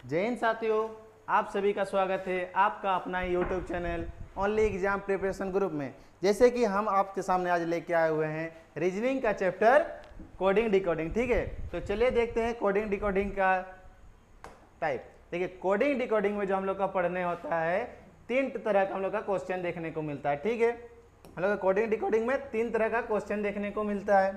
जय हिंद साथियों, आप सभी का स्वागत है आपका अपना YouTube channel only exam preparation group में। जैसे कि हम आपके सामने आज लेके आए हुए हैं रीजनिंग का चैप्टर कोडिंग डिकोडिंग। ठीक है, तो चलिए देखते हैं कोडिंग डिकोडिंग का टाइप। देखिए, कोडिंग डिकोडिंग में जो हम लोग का पढ़ने होता है, तीन तरह का हम लोग का क्वेश्चन देखने को मिलता है। ठीक है, हम लोग का कोडिंग डिकोडिंग में तीन तरह का क्वेश्चन देखने को मिलता है।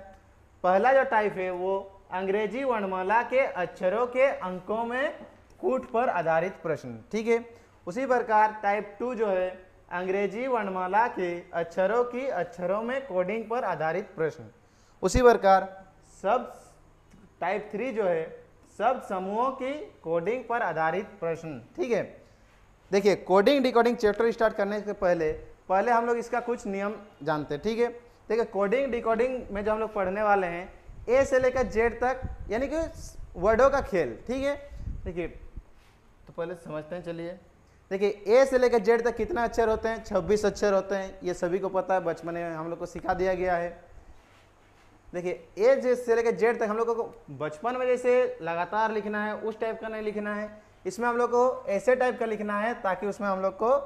पहला जो टाइप है वो अंग्रेजी वर्णमाला के अक्षरों के अंकों में कूट पर आधारित प्रश्न। ठीक है, उसी प्रकार टाइप 2 जो है अंग्रेजी वर्णमाला के अक्षरों की अक्षरों में कोडिंग पर आधारित प्रश्न। उसी प्रकार सब टाइप 3 जो है शब्द समूहों की कोडिंग पर आधारित प्रश्न। ठीक है, देखिए कोडिंग डिकोडिंग चैप्टर स्टार्ट करने से पहले हम लोग इसका कुछ नियम जानते हैं। ठीक है, देखिए कोडिंग डिकोडिंग में जो हम लोग पढ़ने वाले हैं ए से लेकर जेड तक, यानी कि वर्डों का खेल। ठीक है, देखिए तो पहले समझते हैं। चलिए देखिए, ए से लेकर जेड तक कितना अक्षर होते हैं? 26 अक्षर होते हैं। ये सभी को पता है, बचपन में हम लोग को सिखा दिया गया है। देखिए ए से लेकर जेड तक हम लोग को बचपन में जैसे लगातार लिखना है उस टाइप का नहीं लिखना है, इसमें हम लोग को ऐसे टाइप का लिखना है ताकि उसमें हम लोग को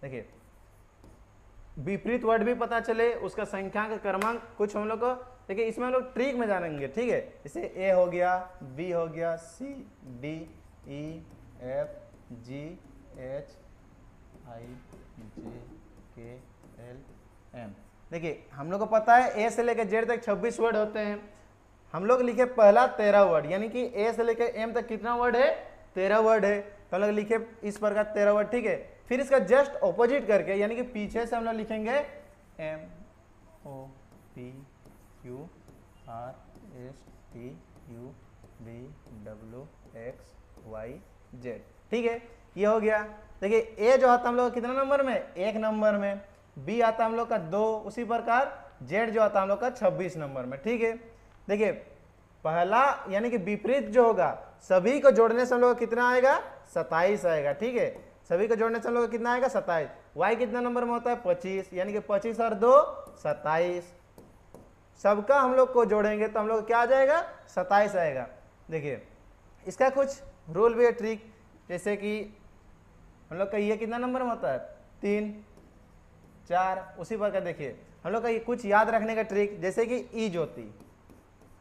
देखिए विपरीत वर्ड भी पता चले, उसका संख्या का क्रमांक कुछ हम लोग को देखिए इसमें हम लोग ट्रिक में जानेंगे। ठीक है, जैसे ए हो गया, बी हो गया, C D E F G H I J K L M. देखिए हम लोग को पता है ए से लेकर जेड तक 26 वर्ड होते हैं। हम लोग लिखे पहला 13 वर्ड, यानी कि ए से लेकर एम तक कितना वर्ड है? 13 वर्ड है। तो हम लोग लिखे इस प्रकार 13 वर्ड। ठीक है, फिर इसका जस्ट ऑपोजिट करके, यानी कि पीछे से हम लोग लिखेंगे M O P Q R S T U V W X Y Z. ठीक है, ये हो गया। देखिए ए जो आता है हम लोग का कितना नंबर में? 1 नंबर में। बी आता है हम लोग का 2, उसी प्रकार जेड जो आता है हम लोग का 26 नंबर में। ठीक है, देखिए पहला यानी कि विपरीत जो होगा सभी को जोड़ने से हम लोग कितना आएगा? 27 आएगा। ठीक है, सभी को जोड़ने से हम लोग कितना आएगा? 27। वाई कितना नंबर में होता है? 25, यानी कि 25 और 2 27। सबका हम लोग को जोड़ेंगे तो हम लोग क्या आ जाएगा? 27 आएगा। देखिए इसका कुछ रूल भी है, ट्रिक, जैसे कि हम लोग का ये कितना नंबर में होता है? 3 4। उसी प्रकार देखिए हम लोग का ये कुछ याद रखने का ट्रिक, जैसे कि ई ज्योति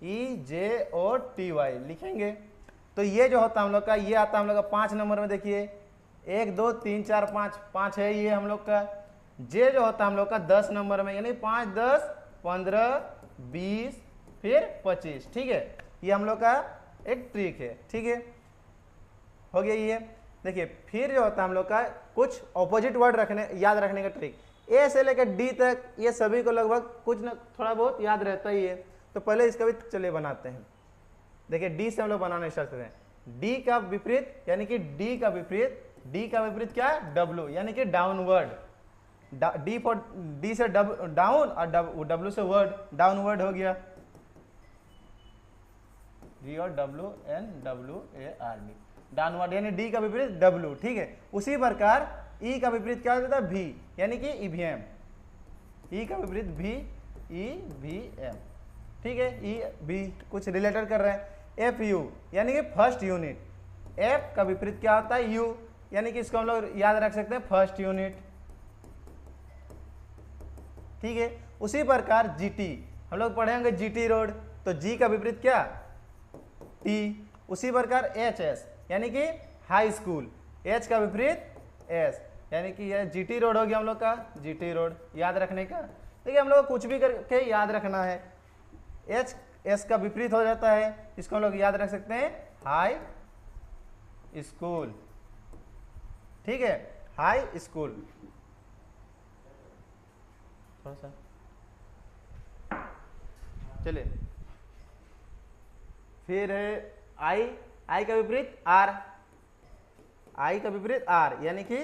ई जे ओ टी वाई लिखेंगे तो ये जो होता है हम लोग का, ये आता है हम लोग का 5 नंबर में। देखिए 1 2 3 4 5 5 है ये हम लोग का। जे जो होता है हम लोग का 10 नंबर में, यानी 5 10 15 20 फिर 25। ठीक है, ये हम लोग का एक ट्रिक है। ठीक है, हो गया ये। देखिए फिर जो होता है हम लोग का कुछ ऑपोजिट वर्ड याद रखने का ट्रिक। ए से लेकर डी तक ये सभी को लगभग कुछ न थोड़ा बहुत याद रहता ही है, तो पहले इसका भी चलिए बनाते हैं। देखिए डी से हम लोग बनाना स्टार्ट करते हैं। डी का विपरीत, यानी कि डी का विपरीत क्या है? डब्ल्यू, यानी कि डाउनवर्ड। डी फॉर डी से डाउन और डब्ल्यू से वर्ड, डाउनवर्ड हो गया। डी और W N W A R D, downward, यानी डी का विपरीत डब्ल्यू। ठीक है, उसी प्रकार ई का विपरीत क्या होता है? भी, यानी कि ईवीएम। ई का विपरीत भी, ई वी एम। ठीक है, ई भी कुछ रिलेटेड कर रहे हैं। एफ यू, यानी कि फर्स्ट यूनिट। एफ का विपरीत क्या होता है? यू, यानी कि इसको हम लोग याद रख सकते हैं फर्स्ट यूनिट। ठीक है, उसी प्रकार जीटी हम लोग पढ़ेंगे जीटी रोड, तो जी का विपरीत क्या? टी। उसी प्रकार एच एस, यानी कि हाई स्कूल। एच का विपरीत एस, यानी कि यह जीटी रोड हो गया हम लोग का, जीटी रोड याद रखने का। देखिए हम लोग को कुछ भी करके याद रखना है। एच एस का विपरीत हो जाता है, इसको हम लोग याद रख सकते हैं हाई स्कूल। ठीक है, हाई स्कूल। थोड़ा सा चलिए, फिर है आई का विपरीत आर। आई का विपरीत आर, यानी कि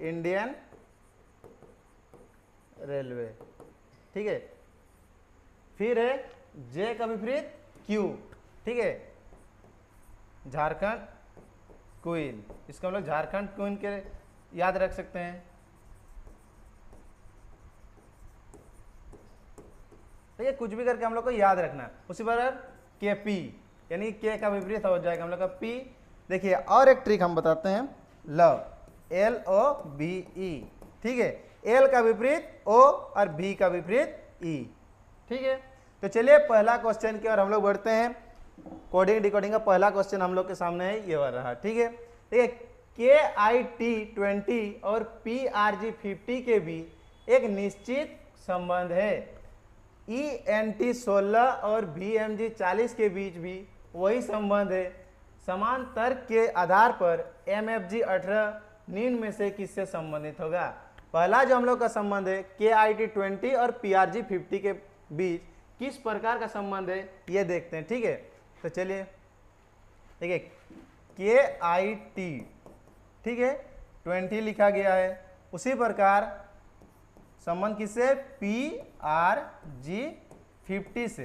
इंडियन रेलवे। ठीक है, फिर है जे का विपरीत क्यू। ठीक है, झारखंड क्वीन, इसको हम लोग झारखंड क्वीन के याद रख सकते हैं। ठीक है, कुछ भी करके हम लोग को याद रखना है। उसी प्रकार के पी यानी के का विपरीत हो जाएगा हम लोग का पी। देखिए और एक ट्रिक हम बताते हैं, लव LOVE, ठीक है, एल का विपरीत ओ और बी का विपरीत ई, ठीक है। तो चलिए पहला क्वेश्चन की ओर हम लोग बढ़ते हैं। कोडिंग डिकोडिंग का पहला क्वेश्चन हम लोग के सामने है, ये रहा, ठीक है। देखिए KIT 20 और PRG 50 के बीच एक निश्चित संबंध है। ENT 16 और VMG 40 के बीच भी वही संबंध है। समान तर्क के आधार पर MFG 18 निम्न में से किससे संबंधित होगा। पहला जो हम लोग का संबंध है KIT 20 और PRG 50 के बीच किस प्रकार का संबंध है ये देखते हैं, ठीक है। तो चलिए देखिए KIT, ठीक है, 20 लिखा गया है। उसी प्रकार संबंध किससे, PRG 50 से।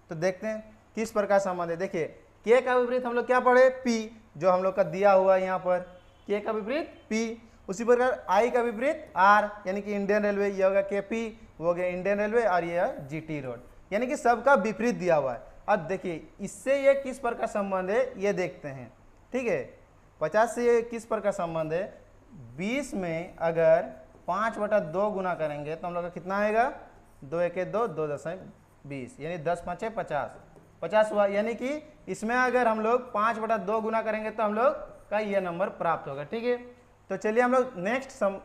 तो देखते हैं किस प्रकार संबंध है। देखिए K का विपरीत हम लोग क्या पढ़े, P, जो हम लोग का दिया हुआ है यहाँ पर, K का विपरीत P। उसी प्रकार I का विपरीत R, यानी कि इंडियन रेलवे, ये होगा KP, वो हो गया इंडियन रेलवे, और ये है GT रोड, यानी कि सबका विपरीत दिया हुआ है। अब देखिए इससे ये किस प्रकार संबंध है ये देखते हैं, ठीक है। 50 से ये किस प्रकार संबंध है, 20 में अगर 5/2 गुना करेंगे तो हम लोग का कितना आएगा, 2 1 2, 2 10 20, यानी 10 5 50, 50 हुआ। यानी कि इसमें अगर हम लोग 5/2 गुना करेंगे तो हम लोग का ये नंबर प्राप्त होगा, ठीक है। तो चलिए हम लोग नेक्स्ट सम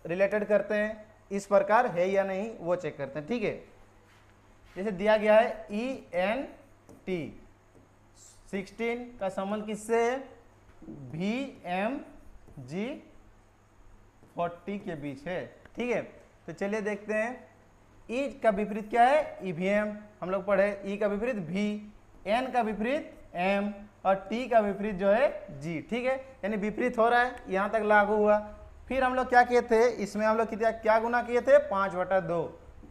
रिलेटेड करते हैं, इस प्रकार है या नहीं वो चेक करते हैं, ठीक है। जैसे दिया गया है ENT 16 का संबंध किससे है, VMG 40 के बीच है, ठीक है। तो चलिए देखते हैं, E का विपरीत क्या है, EVM, हम लोग पढ़े। E का विपरीत V, N का विपरीत M और T का विपरीत जो है G, ठीक है। यानी विपरीत हो रहा है, यहाँ तक लागू हुआ। फिर हम लोग क्या किए थे, इसमें हम लोग क्या गुना किए थे, 5/2।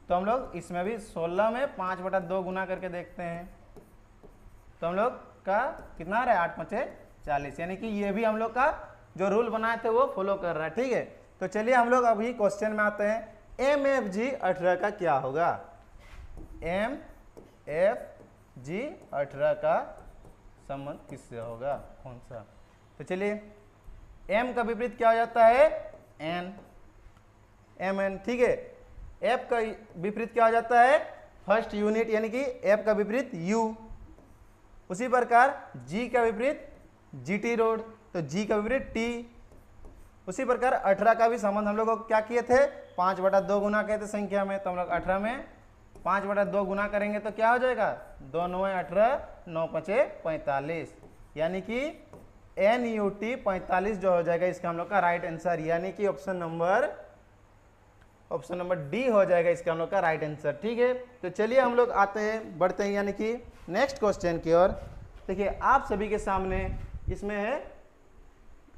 तो हम लोग इसमें भी 16 में 5/2 गुना करके देखते हैं, तो हम लोग का कितना आ रहा है, 8 5 40, यानी कि ये भी हम लोग का जो रूल बनाए थे वो फॉलो कर रहा है, ठीक है। तो चलिए हम लोग अभी क्वेश्चन में आते हैं, MFG 18 का क्या होगा। MFG 18 का संबंध किससे होगा, कौन सा। तो चलिए M का विपरीत क्या हो जाता है, N, MN, ठीक है। F का विपरीत क्या हो जाता है, फर्स्ट यूनिट, यानी कि F का विपरीत U। उसी प्रकार G का विपरीत GT रोड, तो G का विपरीत T। उसी प्रकार 18 का भी संबंध हम लोग को क्या किए थे, 5/2 गुना किए थे संख्या में, तो हम लोग 18 में 5/2 गुना करेंगे तो क्या हो जाएगा, 2 9 18, 9 5 45, यानी कि NUT 45 जो हो जाएगा इसका हम लोग का राइट आंसर, यानी कि ऑप्शन नंबर डी हो जाएगा इसका हम लोग का राइट आंसर, ठीक है। तो चलिए हम लोग आते हैं, बढ़ते हैं यानी कि नेक्स्ट क्वेश्चन की ओर। देखिए आप सभी के सामने इसमें है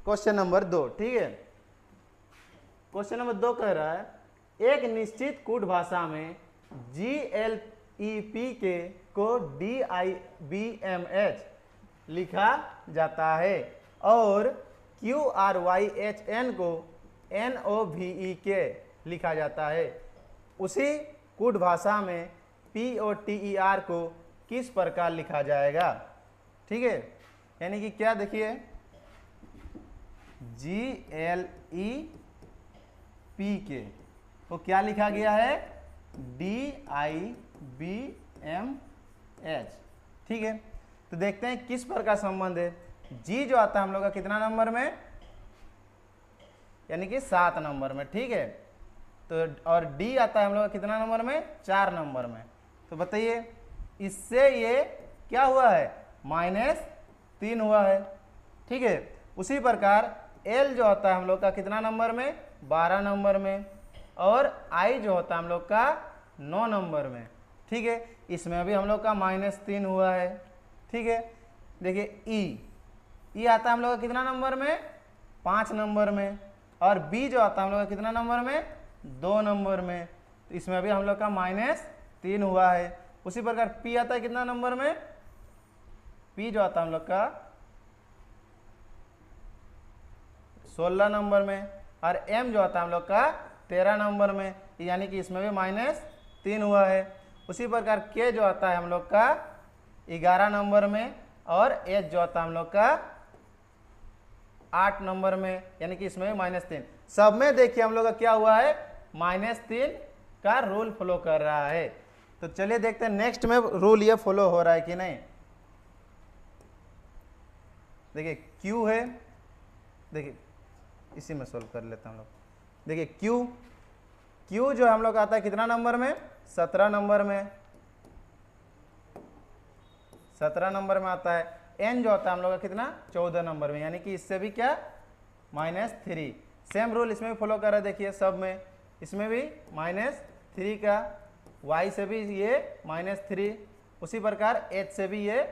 क्वेश्चन नंबर 2, ठीक है। क्वेश्चन नंबर 2 कह रहा है, एक निश्चित कूट भाषा में GLEP के को DIBMH लिखा जाता है और QRYHN को NOVEK लिखा जाता है। उसी कूट भाषा में POTER को किस प्रकार लिखा जाएगा, ठीक है। यानी कि क्या, देखिए GLEP के वो क्या लिखा गया है, DIBMH, ठीक है। तो देखते हैं किस प्रकार संबंध है। G जो आता है हम लोग का कितना नंबर में, यानी कि 7 नंबर में, ठीक है। तो और D आता है हम लोग का कितना नंबर में, 4 नंबर में। तो बताइए इससे ये क्या हुआ है, -3 हुआ है, ठीक है। उसी प्रकार L जो होता है हम लोग का कितना नंबर में, 12 नंबर में, और I जो होता है हम लोग का 9 नंबर में, ठीक है। इसमें अभी हम लोग का -3 हुआ है, ठीक है। देखिए E आता है हम लोग का कितना नंबर में, 5 नंबर में, और B जो आता है हम लोग का कितना नंबर में, 2 नंबर में। तो इसमें अभी हम लोग का -3 हुआ है। उसी प्रकार P आता है कितना नंबर में, P जो आता है हम लोग का 16 नंबर में, और M जो आता है हम लोग का 13 नंबर में, यानी कि इसमें भी -3 हुआ है। उसी प्रकार के जो आता है हम लोग का 11 नंबर में और एच जो आता है हम लोग का 8 नंबर में, यानी कि इसमें -3। सब में देखिए हम लोग का क्या हुआ है, -3 का रूल फॉलो कर रहा है। तो चलिए देखते हैं नेक्स्ट में रूल ये फॉलो हो रहा है कि नहीं। देखिए Q है, देखिए इसी में सोल्व कर लेते हैं हम लोग। देखिए Q जो हम लोग आता है कितना नंबर में, 17 नंबर में, 17 नंबर में आता है। N जो आता है हम लोग का कितना, 14 नंबर में, यानी कि इससे भी क्या -3। सेम रूल इसमें भी फॉलो कर रहा है, देखिए सब में, इसमें भी -3 का, Y से भी ये -3, उसी प्रकार H से भी ये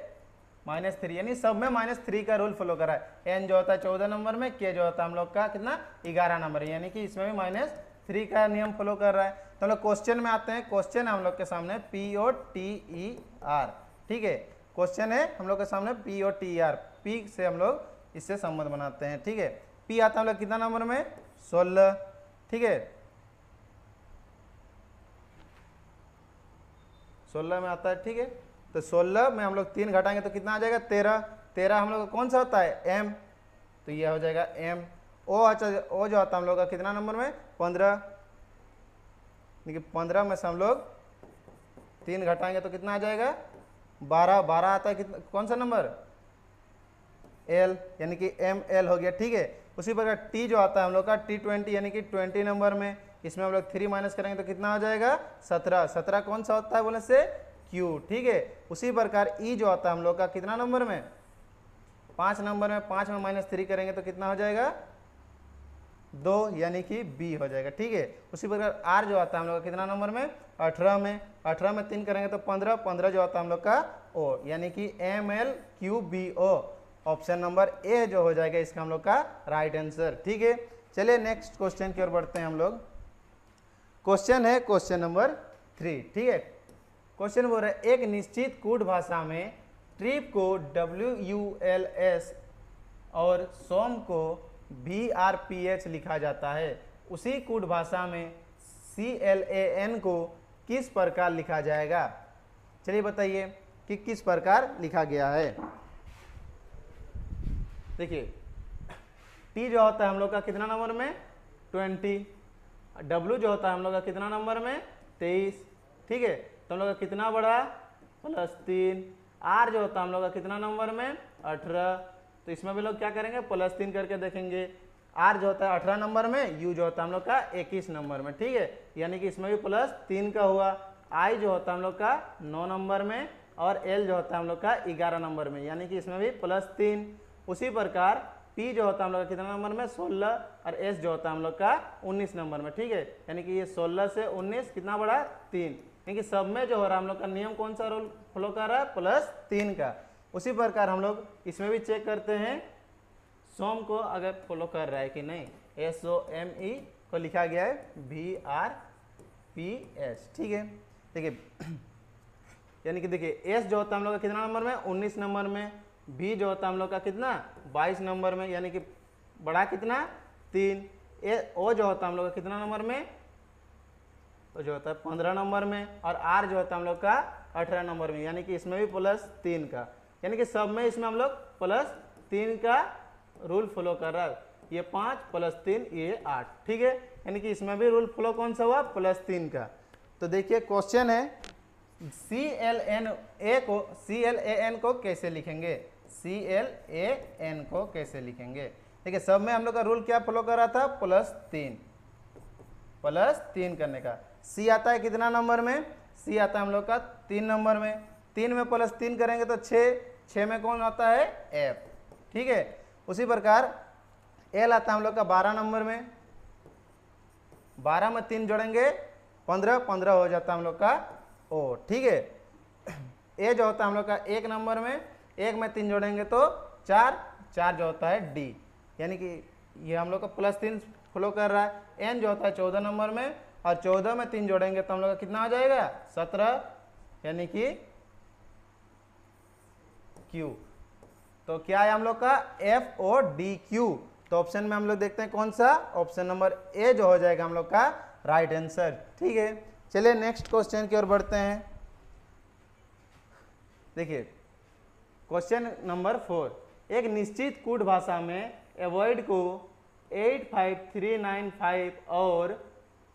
-3, यानी सब में -3 का रूल फॉलो कर रहा है। N जो होता है 14 नंबर में, K जो होता है हम लोग का कितना 11 नंबर, यानी कि इसमें भी -3 का नियम फॉलो कर रहा है। तो हम लोग क्वेश्चन में आते हैं। क्वेश्चन है हम लोग के सामने POTER, ठीक है, क्वेश्चन है हम लोग के सामने POTER, P से हम लोग इससे संबंध बनाते हैं, ठीक है। P आता है हम लोग कितना नंबर में, 16, ठीक है, 16 में आता है, ठीक है। तो 16 में हम लोग 3 घटाएंगे तो कितना आ जाएगा, 13 हम लोग का कौन सा होता है, M, तो यह हो जाएगा M। O जो आता है हम लोग का कितना नंबर में, 15, देखिए 15 में से हम लोग 3 घटाएंगे तो कितना आ जाएगा, 12 आता है, कितना कौन सा नंबर, L, यानी कि ML हो गया, ठीक है। उसी प्रकार T जो आता है हम लोग का T20, यानी कि 20 नंबर में, इसमें हम लोग 3 माइनस करेंगे तो कितना हो जाएगा, 17 कौन सा होता है बोले से, Q, ठीक है। उसी प्रकार E जो आता है हम लोग का कितना नंबर में, 5 नंबर में, 5 में -3 करेंगे तो कितना हो जाएगा, 2, यानी कि B हो जाएगा, ठीक है। उसी प्रकार R जो आता है हम लोग का कितना नंबर में, 18 में 3 करेंगे तो 15 जो आता है हम लोग का O, यानी कि MLQBO, ऑप्शन नंबर ए जो हो जाएगा इसका हम लोग का राइट आंसर, ठीक है। चलिए नेक्स्ट क्वेश्चन की ओर बढ़ते हैं हम लोग। क्वेश्चन है क्वेश्चन नंबर 3, ठीक है। क्वेश्चन बोल रहा है एक निश्चित कूट भाषा में ट्रिप को WULS और सोम को VRPH लिखा जाता है। उसी कूट भाषा में CLAN को किस प्रकार लिखा जाएगा। चलिए बताइए कि किस प्रकार लिखा गया है। देखिए T जो होता है हम लोग का कितना नंबर में, 20, W जो होता है हम लोग का कितना नंबर में, 23, ठीक है। तो हम लोग का कितना बढ़ा, +3। R जो होता है हम लोग का कितना नंबर में, 18, तो इसमें भी लोग क्या करेंगे, +3 करके देखेंगे। R जो होता है 18 नंबर में, U जो होता है हम लोग का 21 नंबर में, ठीक है, यानी कि इसमें भी +3 का हुआ। I जो होता है हम लोग का 9 नंबर में और L जो होता है हम लोग का 11 नंबर में, यानी कि इसमें भी +3। उसी प्रकार P जो होता है हम लोग का कितना नंबर में, 16, और S जो होता है हम लोग का 19 नंबर में, ठीक है, यानी कि ये 16 से 19 कितना बढ़ा, 3, यानी कि सब में जो हो रहा है हम लोग का नियम कौन सा रूल फॉलो कर रहा है, +3 का। उसी प्रकार हम लोग इसमें भी चेक करते हैं सोम को अगर फॉलो कर रहा है कि नहीं। SOME को लिखा गया है VRPH, ठीक है। देखिए यानी कि देखिए S जो होता है हम लोग का कितना नंबर में, 19 नंबर में, B जो होता है हम लोग का कितना 22 नंबर में, यानी कि बड़ा कितना 3। O जो होता है हम लोग का कितना नंबर में, तो जो होता है 15 नंबर में, और R जो होता है हम लोग का 18 नंबर में, यानी कि इसमें भी +3 का, यानी कि सब में इसमें हम लोग +3 का रूल फॉलो कर रहा है। ये 5 + 3 ये 8, ठीक है, यानी कि इसमें भी रूल फॉलो कौन सा हुआ, +3 का। तो देखिए क्वेश्चन है CLAN को कैसे लिखेंगे, CLAN को कैसे लिखेंगे। देखिए सब में हम लोग का रूल क्या फॉलो कर रहा था, +3 करने का। C आता है कितना नंबर में, C आता है हम लोग का 3 नंबर में, 3 में +3 करेंगे तो 6 में कौन आता है, F, ठीक है। उसी प्रकार L आता है हम लोग का 12 नंबर में, 12 में 3 जोड़ेंगे 15 हो जाता है हम लोग का O, ठीक है। A जो होता है हम लोग का 1 नंबर में, 1 में 3 जोड़ेंगे तो 4 जो होता है D, यानी कि ये हम लोग का +3 फॉलो कर रहा है। N जो होता है 14 नंबर में, और 14 में 3 जोड़ेंगे तो हम लोग का कितना हो जाएगा, 17, यानी कि Q। तो क्या है हम लोग का FODQ। तो ऑप्शन में हम लोग देखते हैं कौन सा, ऑप्शन नंबर ए जो हो जाएगा हम लोग का राइट आंसर, ठीक है। चलिए नेक्स्ट क्वेश्चन की ओर बढ़ते हैं। देखिए क्वेश्चन नंबर 4, एक निश्चित कूट भाषा में एवॉइड को 85395 और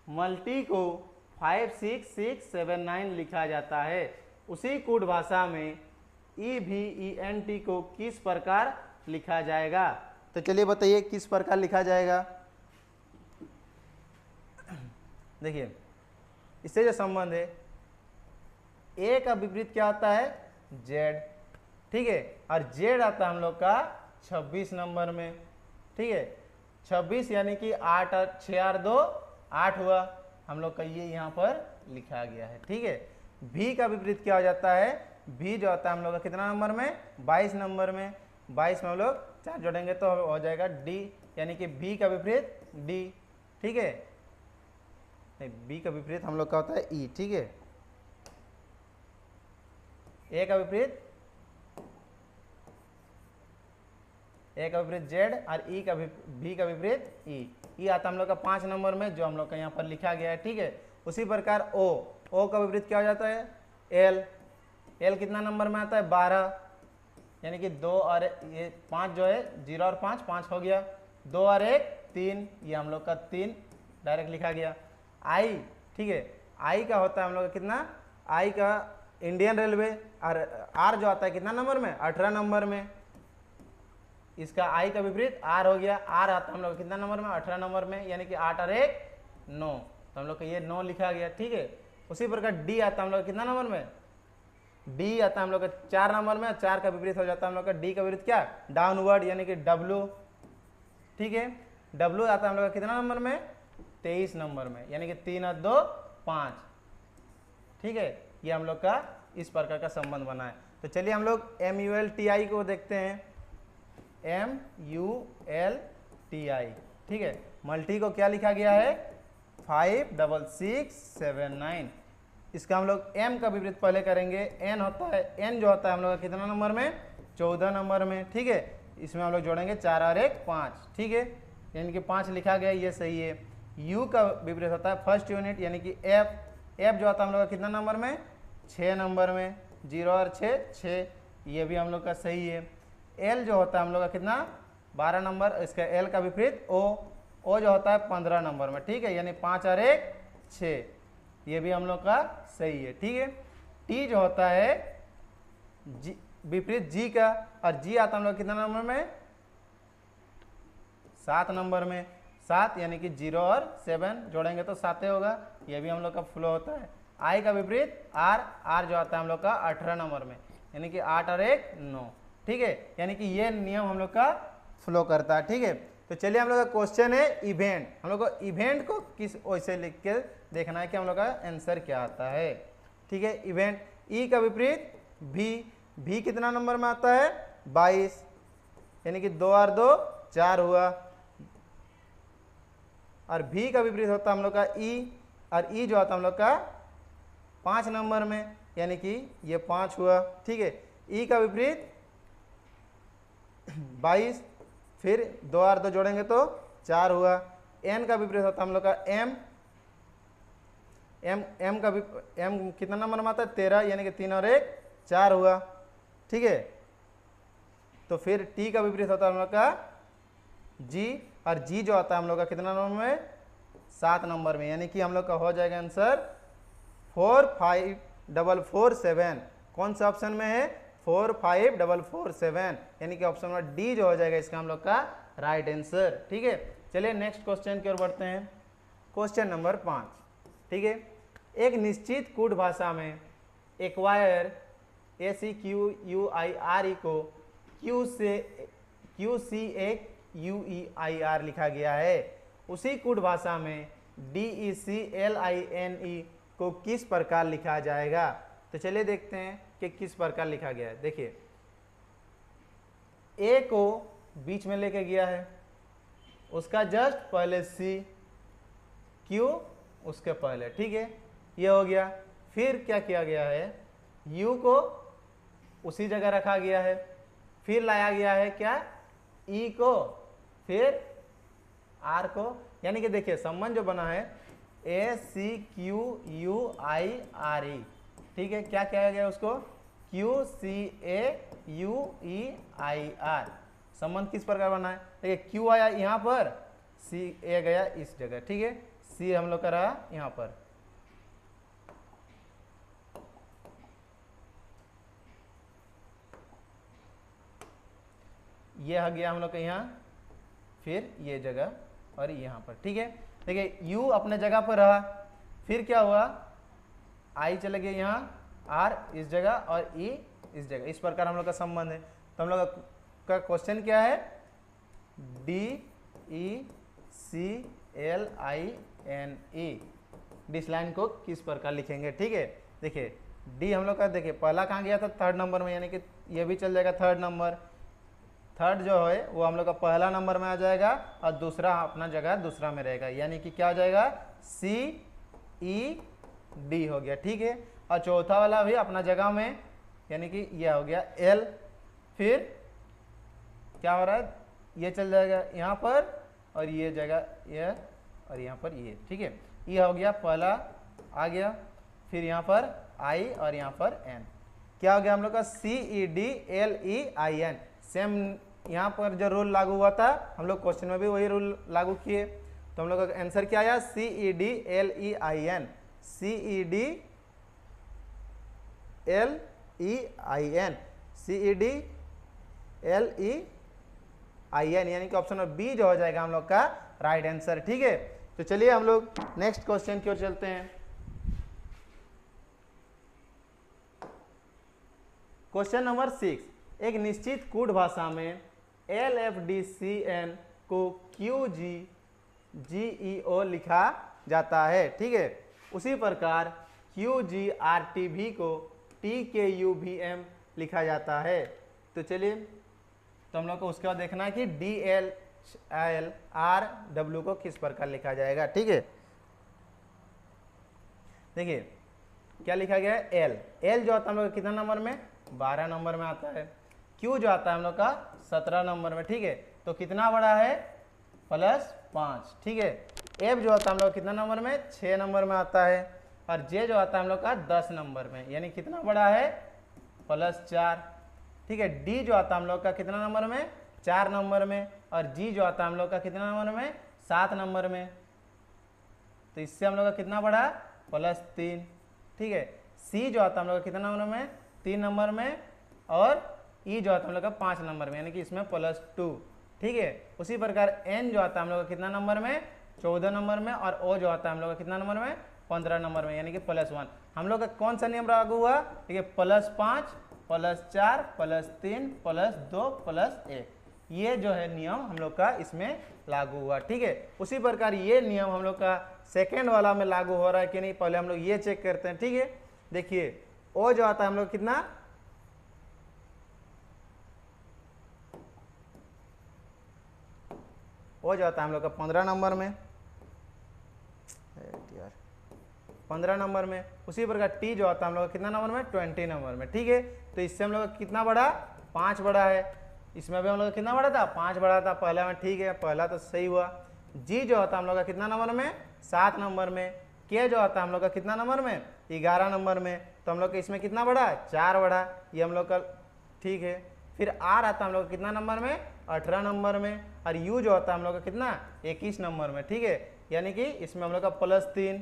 मल्टी को 56679 लिखा जाता है। उसी कूट भाषा में EVENT को किस प्रकार लिखा जाएगा? तो चलिए बताइए किस प्रकार लिखा जाएगा। देखिए इससे जो संबंध है, ए का विपरीत क्या आता है? जेड, ठीक है, और जेड आता है हम लोग का 26 नंबर में, ठीक है, 26 यानी कि 8 और 6 और 2 8 हुआ, हम लोग का ये यहाँ पर लिखा गया है, ठीक है। भी का विपरीत क्या हो जाता है? भी जो आता है हम लोग का कितना नंबर में? 22 नंबर में, 22 में हम लोग 4 जोड़ेंगे तो हो जाएगा डी, यानी कि बी का विपरीत डी, ठीक है, नहीं बी का विपरीत हम लोग का होता है ई, ठीक है, ए का विपरीत जेड और ई का बी का विपरीत ई आता हम लोग का 5 नंबर में, जो हम लोग का यहाँ पर लिखा गया है, ठीक है। उसी प्रकार ओ का विपरीत क्या हो जाता है? एल कितना नंबर में आता है? 12, यानी कि 2 और ये 5 जो है 0 और 5 हो गया, 2 और 1 3, ये हम लोग का 3 डायरेक्ट लिखा गया। आई, ठीक है, आई का होता है हम लोग का कितना? आई का इंडियन रेलवे, और आर जो आता है कितना नंबर में? 18 नंबर में, इसका आई का विपरीत आर हो गया, आर आता है हम लोग कितना नंबर में? 18 नंबर में, यानी कि 8 और 1 9, तो हम लोग का ये 9 लिखा गया, ठीक है। उसी प्रकार डी आता है हम लोग कितना नंबर में? डी आता है हम लोग का 4 नंबर में, 4 का विपरीत हो जाता है हम लोग का डी का विपरीत क्या? डाउनवर्ड, यानी कि डब्लू, ठीक है, डब्लू आता है हम लोग का कितना नंबर में? 23 नंबर में, यानी कि 3 और 2 5, ठीक है। ये हम लोग का इस प्रकार का संबंध बना है। तो चलिए हम लोग MULTI को देखते हैं, MULTI, ठीक है, मल्टी को क्या लिखा गया है? 56679, इसका हम लोग एम का विपरीत पहले करेंगे, एन होता है, एन जो होता है हम लोग का कितना नंबर में? 14 नंबर में, ठीक है, इसमें हम लोग जोड़ेंगे 4 और 1 5, ठीक है, यानी कि 5 लिखा गया, ये सही है। यू का विपरीत होता है फर्स्ट यूनिट, यानी कि एफ जो आता है हम लोग का कितना नंबर में? 6 नंबर में, 0 और 6, ये भी हम लोग का सही है। एल जो होता है हम लोग का कितना? 12 नंबर, इसका एल का विपरीत ओ जो होता है 15 नंबर में, ठीक है, यानी 5 और 1 6, ये भी हम लोग का सही है, ठीक है। टी जो होता है विपरीत जी का, और जी आता है हम लोग कितना नंबर में? 7 नंबर में, 7 यानी कि 0 और 7 जोड़ेंगे तो 7 होगा, ये भी हम लोग का फ्लो होता है। आई का विपरीत आर जो आता है हम लोग का 18 नंबर में, यानी कि 8 और 1 9, ठीक है, यानी कि ये नियम हम लोग का फ्लो करता है, ठीक है। तो चलिए हम लोग का क्वेश्चन है इवेंट, हम लोग को इवेंट को किस वैसे लिख के देखना है कि हम लोग का आंसर क्या आता है, ठीक है। इवेंट ई का विपरीत भी कितना नंबर में आता है? 22, यानी कि 2 और 2 4 हुआ, और भी का विपरीत होता है हम लोग का ई, और ई जो आता है हम लोग का 5 नंबर में, यानी कि ये 5 हुआ, ठीक है। ई का विपरीत 22, फिर 2 और 2 जोड़ेंगे तो 4 हुआ। एन का विपरीत होता है हम लोग का एम कितना नंबर में आता है? 13, यानी कि 3 और 1 4 हुआ, ठीक है। तो फिर टी का विपरीत होता है हम लोग का जी, और जी जो आता है हम लोग का कितना नंबर में? 7 नंबर में, यानी कि हम लोग का हो जाएगा आंसर 45447, कौन सा ऑप्शन में है? 45447, यानी कि ऑप्शन नंबर डी जो हो जाएगा इसका हम लोग का राइट आंसर, ठीक है। चलिए नेक्स्ट क्वेश्चन की ओर बढ़ते हैं, क्वेश्चन नंबर 5, ठीक है। एक निश्चित कूट भाषा में एक्वायर ACQUIRE को QCAUEIR लिखा गया है। उसी कूट भाषा में DECLINE को किस प्रकार लिखा जाएगा? तो चलिए देखते हैं कि किस प्रकार लिखा गया है। देखिए ए को बीच में लेके गया है, उसका जस्ट पहले सी, क्यू उसके पहले, ठीक है, ये हो गया। फिर क्या किया गया है? यू को उसी जगह रखा गया है, फिर लाया गया है क्या? ई को, फिर आर को, यानी कि देखिए संबंध जो बना है ACQUIRE, ठीक है, क्या किया गया उसको? QCAUEIR संबंध किस प्रकार बना है? देखिए Q आया यहाँ पर, CA गया इस जगह, ठीक है, C हम लोग का रहा यहाँ पर। ये आ गया हम लोग का यहाँ, फिर ये जगह और यहाँ पर, ठीक है। देखिए U अपने जगह पर रहा, फिर क्या हुआ, I चले गए यहाँ, R इस जगह और E इस जगह, इस प्रकार हम लोग का संबंध है। तो हम लोग का क्वेश्चन क्या है, DECLINE, डिस लाइन को किस प्रकार लिखेंगे, ठीक है। देखिए डी हम लोग का, देखिए पहला कहाँ गया था, थर्ड नंबर में, यानी कि ये भी चल जाएगा थर्ड नंबर। थर्ड जो है वो हम लोग का पहला नंबर में आ जाएगा और दूसरा अपना जगह दूसरा में रहेगा, यानी कि क्या हो जाएगा, CED हो गया, ठीक है। और चौथा वाला भी अपना जगह में, यानी कि यह हो गया L, फिर क्या हो रहा है, ये चल जाएगा यहाँ पर और ये जगह यह और यहाँ पर ये, ठीक है। ये हो गया पहला आ गया, फिर यहाँ पर I और यहाँ पर N, क्या हो गया हम लोग का, CEDLEIN। सेम यहाँ पर जो रूल लागू हुआ था हम लोग क्वेश्चन में भी वही रूल लागू किए, तो हम लोग का आंसर क्या आया, CEDLEIN, CEDLEIN, यानी कि ऑप्शन नंबर बी जो हो जाएगा हम लोग का राइट आंसर, ठीक है। तो चलिए हम लोग नेक्स्ट क्वेश्चन की ओर चलते हैं। क्वेश्चन नंबर 6, एक निश्चित कोड भाषा में LFDCN को QGGEO लिखा जाता है, ठीक है। उसी प्रकार QGRTV को TKUVM लिखा जाता है। तो चलिए, तो हम लोग को उसके बाद देखना है कि DLRW को किस प्रकार लिखा जाएगा, ठीक है। देखिए क्या लिखा गया है, L जो आता है हम लोग कितना नंबर में, 12 नंबर में आता है। Q जो आता है हम लोग का 17 नंबर में, ठीक है। तो कितना बड़ा है, +5, ठीक है। F जो आता है हम लोग कितना नंबर में, 6 नंबर में आता है। और J जो आता है हम लोग का 10 नंबर में, यानी कितना बड़ा है, +4, ठीक है। D जो आता है हम लोग का कितना नंबर में, 4 नंबर में। और G जो आता है हम लोग का कितना नंबर में, 7 नंबर में। तो इससे हम लोग का कितना बड़ा, +3, ठीक है। C जो आता है हम लोग का कितना नंबर में, 3 नंबर में। और E जो आता है हम लोग का 5 नंबर में, यानी कि इसमें +2, ठीक है। उसी प्रकार N जो आता है हम लोग का कितना नंबर में, 14 नंबर में। और O जो आता है हम लोग का कितना नंबर में, 15 नंबर में, यानी कि +1। हम लोग का कौन सा नियम लागू हुआ, ठीक है, +5 +4 +3 +2 +1, ये जो है नियम हम लोग का इसमें लागू हुआ, ठीक है। उसी प्रकार ये नियम हम लोग का सेकेंड वाला में लागू हो रहा है कि नहीं, पहले हम लोग ये चेक करते हैं, ठीक है। देखिए O जो आता है हम लोग कितना, O जो आता है हम लोग का 15 नंबर में, 15 नंबर में। उसी प्रकार T जो आता है हम लोग का कितना नंबर में, 20 नंबर में, ठीक है। तो इससे हम लोग का कितना बड़ा, 5 बड़ा है। इसमें भी हम लोग का कितना बड़ा था, 5 बड़ा था पहला में, ठीक है, पहला तो सही हुआ। G जो आता है हम लोग का कितना नंबर में, 7 नंबर में। K जो आता है हम लोग का कितना नंबर में, 11 नंबर में। तो हम लोग का इसमें कितना बड़ा, 4 बड़ा, ये हम लोग का, ठीक है। फिर R आता है हम लोग का कितना नंबर में, 18 नंबर में। और U जो आता है हम लोग का कितना, 21 नंबर में, ठीक है, यानी कि इसमें हम लोग का +3।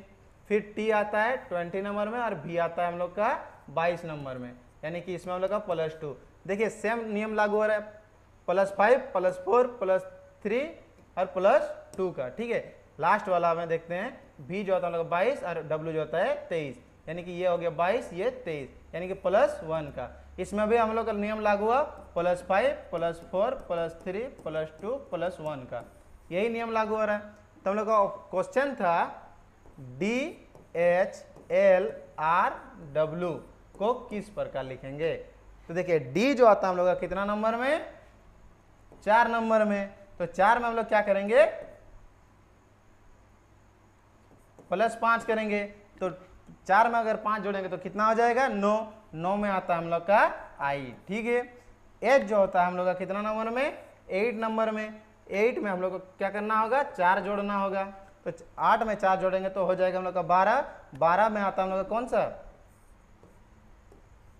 फिर T आता है 20 नंबर में। और V आता है हम लोग का 22 नंबर में, यानी कि इसमें हम लोग का +2। देखिए सेम नियम लागू हो रहा है, +5 +4 +3 और +2 का, ठीक है। लास्ट वाला में देखते हैं, V जो आता है हम लोग का 22 और W जो होता है 23, यानी कि ये हो गया 22, ये 23, यानी कि +1 का। इसमें भी हम लोग का नियम लागू हुआ, +5 +4 +3 +2 +1 का, यही नियम लागू हो रहा है। तो हम लोग का क्वेश्चन था DHLRW को किस प्रकार लिखेंगे। तो देखिए D जो आता है हम लोग का कितना नंबर में, 4 नंबर में। तो 4 में हम लोग क्या करेंगे, +5 करेंगे। तो 4 में अगर 5 जोड़ेंगे तो कितना हो जाएगा, 9 में आता है हम लोग का I, ठीक है। H जो होता है हम लोग का कितना नंबर में, 8 नंबर में। 8 में हम लोग को क्या करना होगा, 4 जोड़ना होगा। तो 8 में 4 जोड़ेंगे तो हो जाएगा हम लोग का 12। 12 में आता है हम लोग का कौन सा,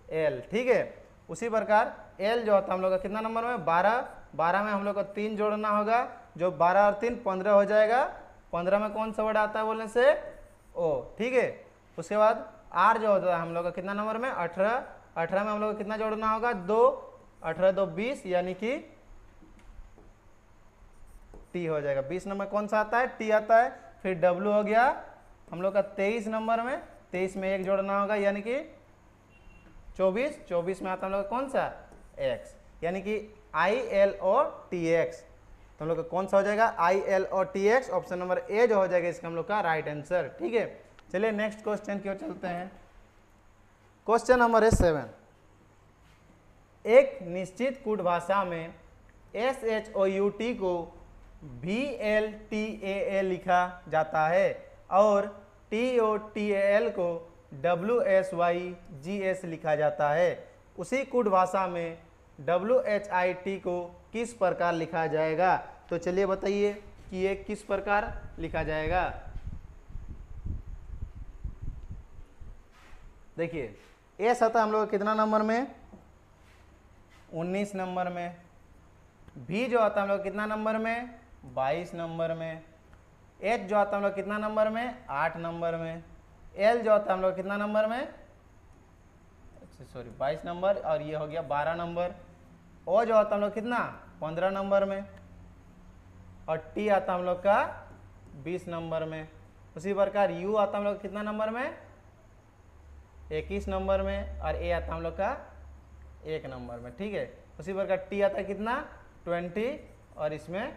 एल, ठीक है। उसी प्रकार एल जो होता है हम लोग का कितना नंबर में, 12, 12 में हम लोग को 3 जोड़ना होगा, जो 12 और 3 15 हो जाएगा। 15 में कौन सा वर्ड आता है बोलने से, ओ, ठीक है। उसके बाद आर जो होता है हम लोग का कितना नंबर में, 18, 18 में हम लोग को कितना जोड़ना होगा, 2, 18 2 20, यानी कि टी हो जाएगा। 20 नंबर कौन सा आता है, टी आता है। फिर डब्ल्यू हो गया हम लोग का 23 नंबर में, 23 में 1 जोड़ना होगा, यानी कि 24, 24 में आता है हम लोग का कौन सा, एक्स, यानी कि I L O T X. तो हम लोग का कौन सा हो जाएगा, I L O T X. Option number A जो हो जाएगा इसका हम लोग का राइट आंसर, ठीक है। चलिए नेक्स्ट क्वेश्चन की ओर चलते हैं। क्वेश्चन नंबर है 7। एक निश्चित कूट भाषा में SHOUT को VLTAA लिखा जाता है और TOTAL को WSYGS लिखा जाता है। उसी कूट भाषा में WHIT को किस प्रकार लिखा जाएगा। तो चलिए बताइए कि ये किस प्रकार लिखा जाएगा। देखिए एस आता है हम लोग कितना नंबर में, 19 नंबर में। भी जो आता है हम लोग कितना नंबर में, 22 नंबर में। एच जो आता है हम लोग कितना नंबर में, 8 नंबर में। एल जो आता है हम लोग कितना नंबर में, सॉरी 22 नंबर, और ये हो गया 12 नंबर। ओ जो आता है हम लोग कितना, 15 नंबर में। और टी आता है हम लोग का 20 नंबर में। उसी प्रकार यू आता है हम लोग कितना नंबर में, 21 नंबर में। और ए आता है हम लोग का 1 नंबर में, ठीक है। उसी प्रकार टी आता है कितना, 20, और इसमें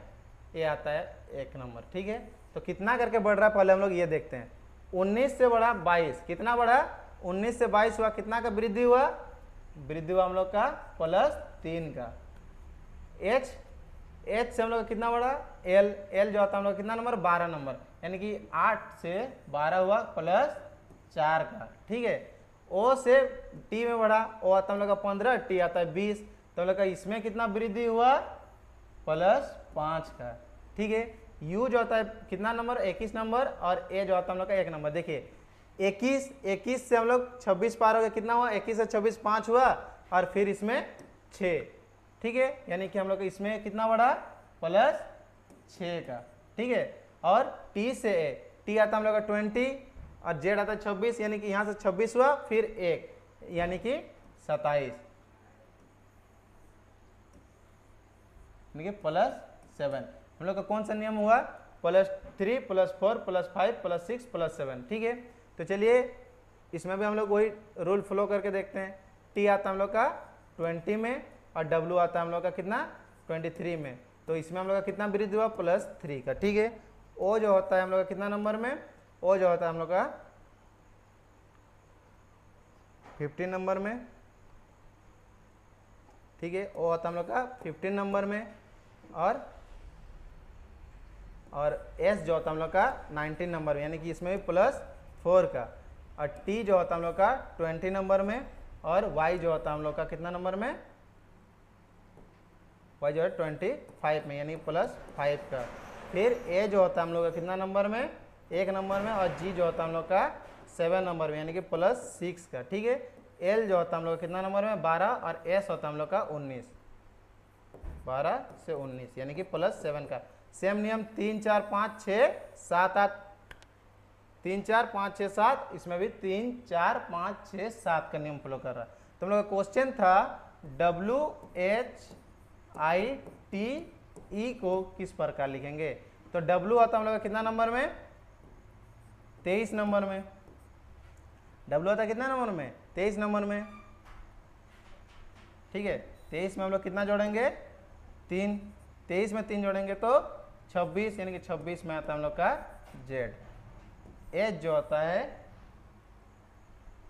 ए आता है 1 नंबर, ठीक है। तो कितना करके बढ़ रहा है पहले हम लोग ये देखते हैं। 19 से बढ़ा 22, कितना बढ़ा, 19 से 22 हुआ, कितना का वृद्धि हुआ, वृद्धि हुआ हम लोग का +3 का। एच से हम लोग कितना बढ़ा, एल जो आता है हम लोग कितना नंबर, 12 नंबर, यानी कि 8 से 12 हुआ +4 का, ठीक है। ओ से टी में बढ़ा, ओ आता है हम लोग का 15, टी आता है 20, तो हम लोग का इसमें कितना वृद्धि हुआ, +5 का, ठीक है। यू जो आता है कितना नंबर, 21 नंबर, और ए जो आता है हम लोग का 1 नंबर। देखिए 21 से हम लोग 26 पार हो गया, कितना हुआ, 21 से 26 5 हुआ, और फिर इसमें 6, ठीक है। यानी कि हम लोग इसमें कितना बढ़ा, +6 का, ठीक है। और टी से ए, टी आता है हम लोग का 20, और जेड आता है 26, यानी कि यहाँ से 26 हुआ, फिर 1, यानी कि 27, यानी कि +7। हम लोग का कौन सा नियम हुआ, +3 +4 +5 +6 +7, ठीक है। तो चलिए इसमें भी हम लोग वही रूल फॉलो करके देखते हैं। टी आता है हम लोग का 20 में, और डब्ल्यू आता है हम लोग का कितना, 23 में। तो इसमें हम लोग का कितना वृद्धि हुआ, +3 का, ठीक है। ओ जो होता है हम लोग का कितना नंबर में, ओ जो होता है हम लोग का 15 नंबर में, ठीक है। ओ होता है हम लोग का 15 नंबर में। और एस जो होता है हम लोग का 19 नंबर में, यानी कि इसमें भी +4 का। और टी जो होता है हम लोग का 20 नंबर में। और वाई जो होता है हम लोग का कितना नंबर में, वाई जो है 25 में, यानी +5 का। फिर ए जो होता है हम लोग का कितना नंबर में, 1 नंबर में। और जी जो होता है हम लोग का 7 नंबर में, यानी कि +6 का, ठीक है। एल जो होता है हम लोग का कितना नंबर में, 12। और एस होता है हम लोग का 19, 12 से 19, यानी कि +7 का। सेम नियम 3 4 5 6 7 8, 3 4 5 6 7, इसमें भी 3 4 5 6 7 का नियम फॉलो कर रहा है। तो हम लोग का क्वेश्चन था WHITE को किस प्रकार लिखेंगे। तो W आता है हम लोग का कितना नंबर में, 23 नंबर में। W आता है कितना नंबर में, 23 नंबर में, ठीक है। 23 में हम लोग कितना जोड़ेंगे, 3, 23 में 3 जोड़ेंगे तो 26, यानी कि 26 में आता है हम लोग का जेड। एच जो होता है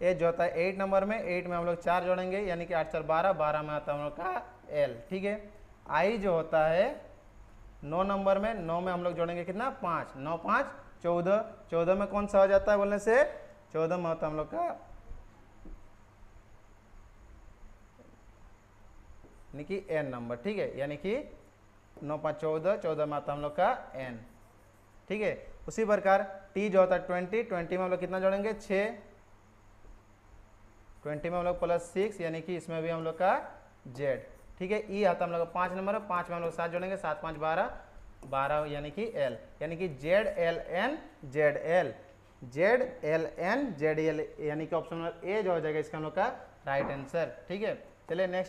8 नंबर में, 8 में हम लोग 4 जोड़ेंगे, यानी कि 8 4 12, 12 में आता है हम लोग का एल, ठीक है। आई जो होता है 9 नंबर में, 9 में हम लोग जोड़ेंगे कितना, 5, 9 5 14, 14 में कौन सा हो जाता है बोलने से, 14 में होता है हम लोग का यानी कि एन नंबर, ठीक है। यानी कि 9 5 14, 14 में आता है हम लोग का एन, ठीक है। उसी प्रकार टी जो होता है 20 में हम लोग कितना जोड़ेंगे, 6, 20 में हम लोग +6 यानी कि इसमें भी हम लोग का जेड, ठीक है। ई आता हम लोग का 5 नंबर है, 5 में हम लोग 7 जोड़ेंगे, 7 5 12, 12 यानी कि एल, यानी कि Z L N Z L, Z L N Z L, यानी कि ऑप्शन नंबर ए जो हो जाएगा इसका हम लोग का राइट आंसर, ठीक है। चलिए नेक्स्ट